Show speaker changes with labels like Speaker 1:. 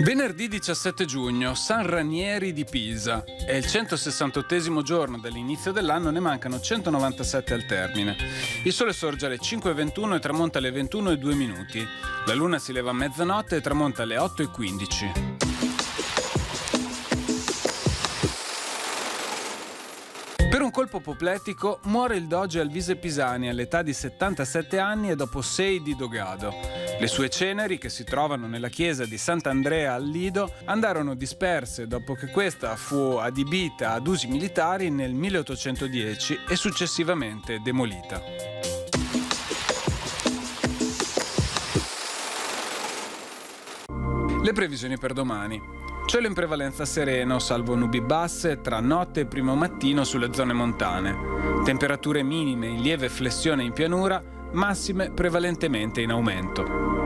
Speaker 1: Venerdì 17 giugno, San Ranieri di Pisa. È il 168esimo giorno dall'inizio dell'anno, ne mancano 197 al termine. Il sole sorge alle 5:21 e tramonta alle 21:02. La luna si leva a mezzanotte e tramonta alle 8:15. Per un colpo apopletico muore il doge Alvise Pisani all'età di 77 anni e dopo 6 di dogado. Le sue ceneri, che si trovano nella chiesa di Sant'Andrea al Lido, andarono disperse dopo che questa fu adibita ad usi militari nel 1810 e successivamente demolita. Le previsioni per domani. Cielo in prevalenza sereno, salvo nubi basse tra notte e primo mattino sulle zone montane. Temperature minime in lieve flessione in pianura, massime prevalentemente in aumento.